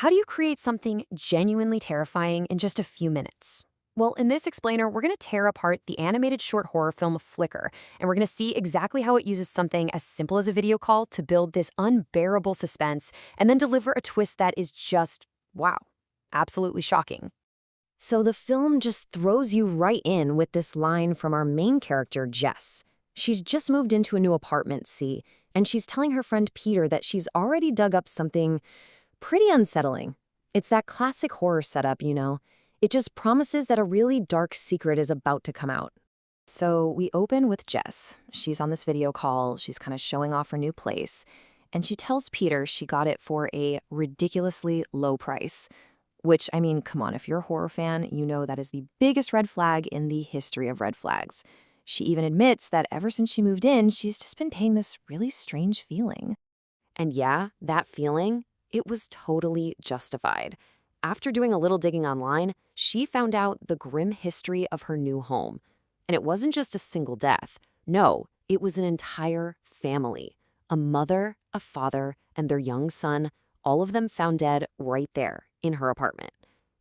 How do you create something genuinely terrifying in just a few minutes? Well, in this explainer, we're going to tear apart the animated short horror film Flicker, and we're going to see exactly how it uses something as simple as a video call to build this unbearable suspense and then deliver a twist that is just, wow, absolutely shocking. So the film just throws you right in with this line from our main character, Jess. She's just moved into a new apartment, see, and she's telling her friend Peter that she's already dug up something pretty unsettling. It's that classic horror setup, you know. It just promises that a really dark secret is about to come out. So we open with Jess. She's on this video call. She's kind of showing off her new place. And she tells Peter she got it for a ridiculously low price. Which, I mean, come on, if you're a horror fan, you know that is the biggest red flag in the history of red flags. She even admits that ever since she moved in, she's just been paying this really strange feeling. And yeah, that feeling, it was totally justified. After doing a little digging online, she found out the grim history of her new home. And it wasn't just a single death. No, it was an entire family. A mother, a father, and their young son, all of them found dead right there in her apartment.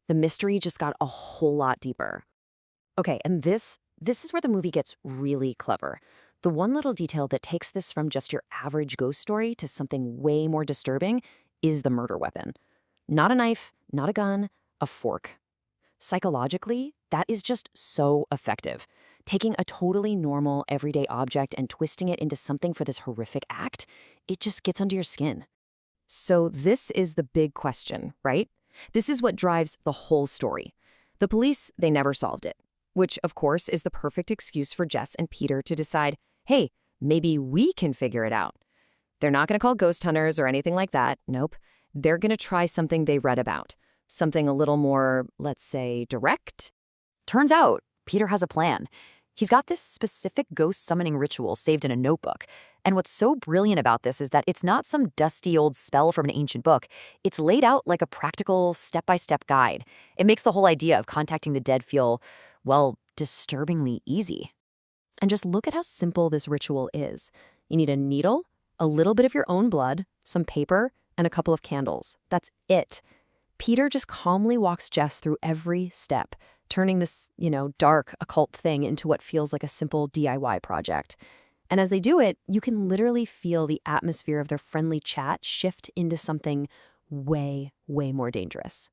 The mystery just got a whole lot deeper. Okay, and this is where the movie gets really clever. The one little detail that takes this from just your average ghost story to something way more disturbing is the murder weapon. Not a knife, not a gun, a fork. Psychologically, that is just so effective. Taking a totally normal, everyday object and twisting it into something for this horrific act, it just gets under your skin. So this is the big question, right? This is what drives the whole story. The police, they never solved it, which, of course, is the perfect excuse for Jess and Peter to decide, hey, maybe we can figure it out. They're not going to call ghost hunters or anything like that. Nope. They're going to try something they read about. Something a little more, let's say, direct. Turns out, Peter has a plan. He's got this specific ghost summoning ritual saved in a notebook. And what's so brilliant about this is that it's not some dusty old spell from an ancient book. It's laid out like a practical, step-by-step guide. It makes the whole idea of contacting the dead feel, well, disturbingly easy. And just look at how simple this ritual is. You need a needle, a little bit of your own blood, some paper, and a couple of candles. That's it. Peter just calmly walks Jess through every step, turning this, dark, occult thing into what feels like a simple DIY project. And as they do it, you can literally feel the atmosphere of their friendly chat shift into something way, way more dangerous.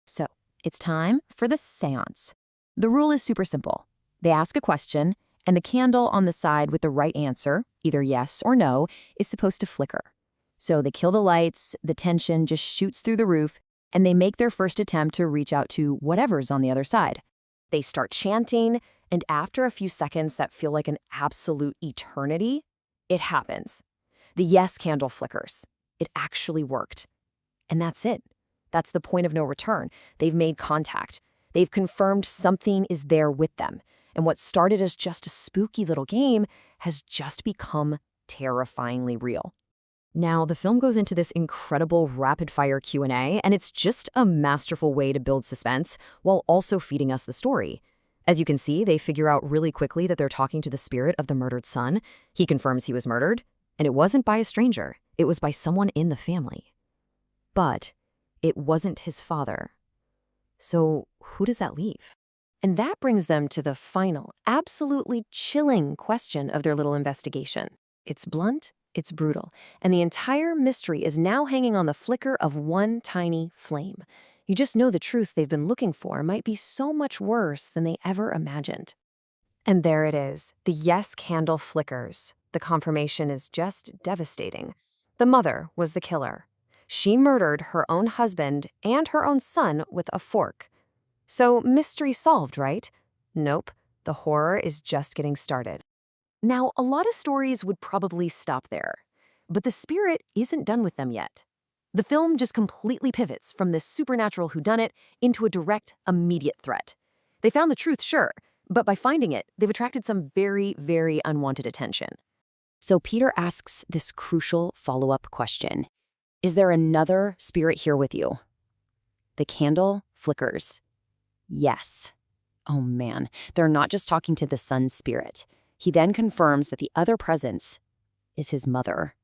So, it's time for the seance. The rule is super simple. They ask a question, and the candle on the side with the right answer, either yes or no, is supposed to flicker. So they kill the lights, the tension just shoots through the roof, and they make their first attempt to reach out to whatever's on the other side. They start chanting, and after a few seconds that feel like an absolute eternity, it happens. The yes candle flickers. It actually worked. And that's it. That's the point of no return. They've made contact. They've confirmed something is there with them. And what started as just a spooky little game has just become terrifyingly real. Now, the film goes into this incredible rapid-fire Q&A, and it's just a masterful way to build suspense while also feeding us the story. As you can see, they figure out really quickly that they're talking to the spirit of the murdered son. He confirms he was murdered, and it wasn't by a stranger. It was by someone in the family. But it wasn't his father. So who does that leave? And that brings them to the final, absolutely chilling question of their little investigation. It's blunt, it's brutal, and the entire mystery is now hanging on the flicker of one tiny flame. You just know the truth they've been looking for might be so much worse than they ever imagined. And there it is. The yes candle flickers. The confirmation is just devastating. The mother was the killer. She murdered her own husband and her own son with a fork. So mystery solved, right? Nope. The horror is just getting started. Now, a lot of stories would probably stop there, but the spirit isn't done with them yet. The film just completely pivots from this supernatural whodunit into a direct, immediate threat. They found the truth, sure, but by finding it, they've attracted some very, very unwanted attention. So Peter asks this crucial follow-up question. Is there another spirit here with you? The candle flickers. Yes. Oh man, they're not just talking to the son's spirit. He then confirms that the other presence is his mother,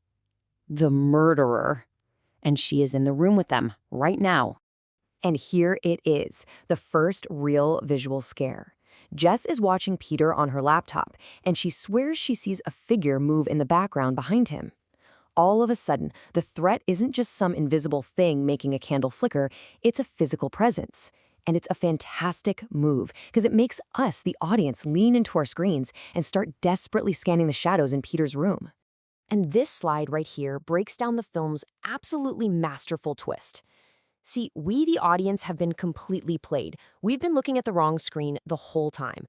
the murderer. and she is in the room with them right now. And here it is, the first real visual scare. Jess is watching Peter on her laptop, and she swears she sees a figure move in the background behind him. All of a sudden, the threat isn't just some invisible thing making a candle flicker, it's a physical presence. And it's a fantastic move, because it makes us, the audience, lean into our screens and start desperately scanning the shadows in Peter's room. And this slide right here breaks down the film's absolutely masterful twist. See, we, the audience, have been completely played. We've been looking at the wrong screen the whole time.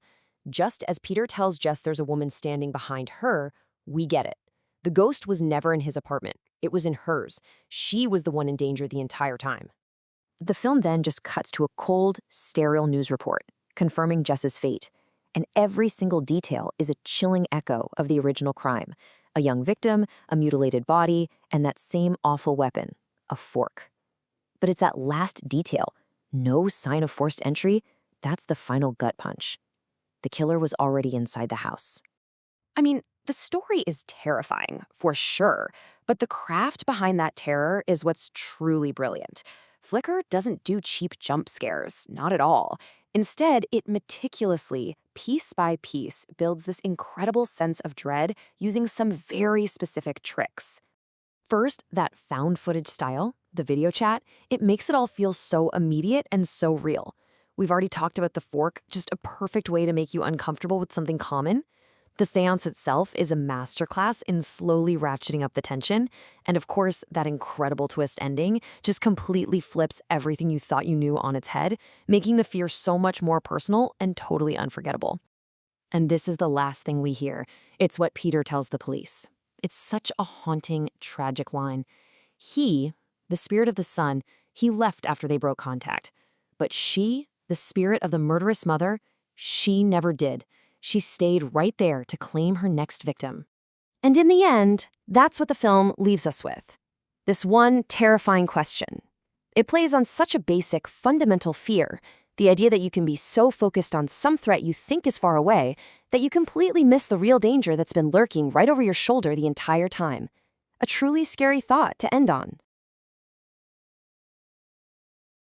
Just as Peter tells Jess there's a woman standing behind her, we get it. The ghost was never in his apartment. It was in hers. She was the one in danger the entire time. The film then just cuts to a cold, sterile news report, confirming Jess's fate. And every single detail is a chilling echo of the original crime. A young victim, a mutilated body, and that same awful weapon, a fork. But it's that last detail, no sign of forced entry, that's the final gut punch. The killer was already inside the house. I mean, the story is terrifying, for sure, but the craft behind that terror is what's truly brilliant. Flicker doesn't do cheap jump scares, not at all. Instead, it meticulously, piece by piece, builds this incredible sense of dread using some very specific tricks. First, that found footage style, the video chat, it makes it all feel so immediate and so real. We've already talked about the fork, just a perfect way to make you uncomfortable with something common. The seance itself is a masterclass in slowly ratcheting up the tension, and of course, that incredible twist ending just completely flips everything you thought you knew on its head, making the fear so much more personal and totally unforgettable. And this is the last thing we hear. It's what Peter tells the police. It's such a haunting, tragic line. He, the spirit of the son, he left after they broke contact. But she, the spirit of the murderous mother, she never did. She stayed right there to claim her next victim. And in the end, that's what the film leaves us with. This one terrifying question. It plays on such a basic, fundamental fear, the idea that you can be so focused on some threat you think is far away that you completely miss the real danger that's been lurking right over your shoulder the entire time. A truly scary thought to end on.